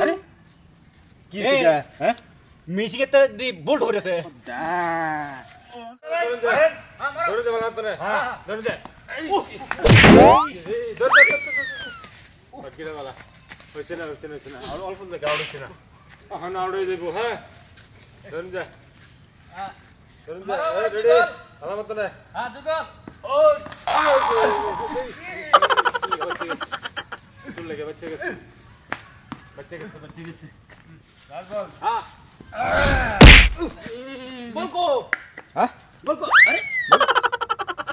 আরে কি হইছে হ্যাঁ মিশিকে তো দি বোল্ট হয়ে গেছে ধরে যা বাগাত না হ্যাঁ ধরে যা কিরা বালা হইছে না আর অল্প না গাউল হইছে না এখন আউড়ে যাইব হ্যাঁ ধরে যা ধরে যা রেডি আলামত না হ্যাঁ দুটো ও তুই লাগে बच्चे গেছে चल बोल हां बोल को হ্যাঁ अरे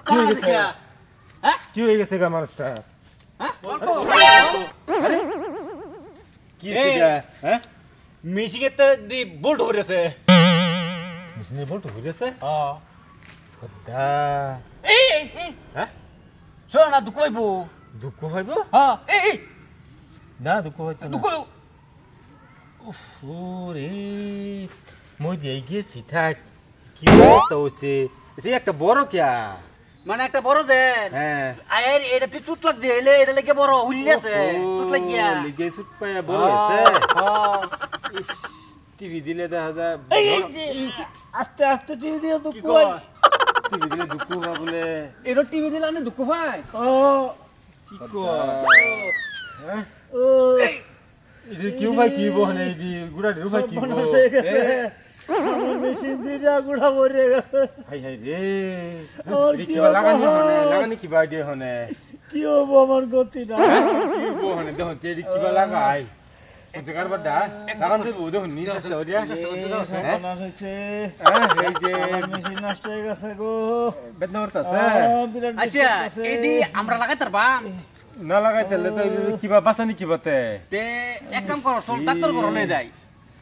কি হয়ে গেছে हैं কি হয়ে গেছে গা মানুষটা हैं बोल को আরে কি হইছে হ্যাঁ মিশিকে তো দি বোল্ট হয়ে গেছে মিশনে বলতো হয়ে গেছে হ্যাঁ খোদা এই হ্যাঁ শোন না দুঃখ হইব দুঃখ হইব হ্যাঁ এই না দুঃখ হইতো না দুঃখ উফ ওরে মই যে গেছি থাক কি অবস্থা হইছে এসে একটা বড় কিয়া মানে একটা বড় দেন হ্যাঁ আয়ের এটা তুই চুট লাগ দিলে এটা লাগে বড় হুইলেছে চুট লাগ গিয়া লিগে সুট পায়া বড় হইছে হ্যাঁ টিভি দিলে দেখা যায় আস্তে আস্তে টিভি দিয়ে দুঃখ কি হয় কয় টিভি দিলে দুঃখ হয় বলে এটা টিভি দিলে আমি দুঃখ পাই ও কি কয় হ্যাঁ ఇది క్యూ బై క్యూ బోనే ఇది గుడా రూపాయి క్యూ బో আমার মেশিন দিয়ে গুড়া মরে গেছে হাই হাই রে আমার কি কি লাগানি কি বাই দে হনে কি হবো আমার গতি না কি বো হনে দেখো চেরি কি বা লাগাই ও জায়গার বাদা লাগান দেব দেখো নি চেষ্টা করিয়া সর্বনাশ হয়েছে এই যে মেশিন নষ্ট হয়ে গেছে গো বেদনা করতাছে আচ্ছা এডি আমরা লাগাই তারবা না লাগাইতেলে তো কিবা বাসানি কিবাতে তে এক কাম করো সব ডাক্তার করো লয়ে যাই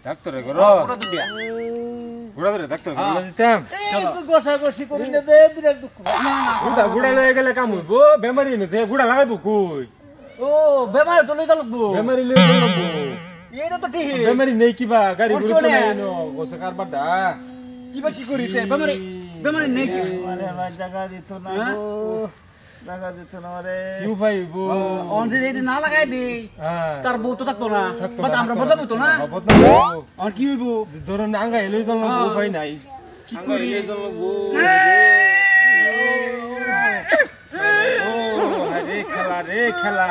ডাক্তারে করো পুরো দুনিয়া গুড়া ধরে ডাক্তার করো দিতাম এই তো গোসাগোসি করি না দে বিরাট দুঃখ গুড়া গুড়া লয়ে গেলে কাম হইবো বেমারি নতে গুড়া লাগাইবো কই ও বেমার তো লই লাগবো বেমারি লয়ে যাবো এইটা তো ঠিক বেমারি নেই কিবা গাড়ি গুড়ি তো নাই নো গোছে কার বাডা কিবা কি করিছে বেমারি বেমারি নেই কি আরে ভাই জায়গা দিত না গো জায়গা দিত না রে কিউ পাইবো অনরে যদি না লাগাই দি হ্যাঁ তার বউ তো থাকতো না বাট আমরা বদলাবো তো না বদলাবো আর কি হইব ধরুন আঙ্গা এলই জল বউ পাই নাই কি করি এলই জল বউ ও রে খেলা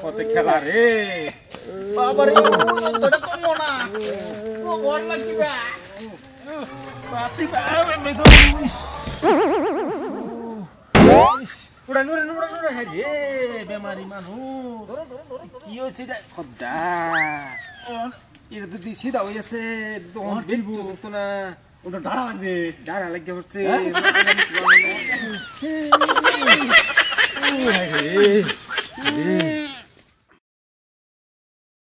কত খেলা রে বাবার তোটা করলো না ও বল লাগিবা বাপি বাবা মে তো উড়া নুরে হে রে বেমারি মানু কি হইছে এটা খদ্দা এটা তো দিছি দাও হইছে দোন বিলবু তো না ওটা ধারা লাগবে দাঁড়া লাগে হচ্ছে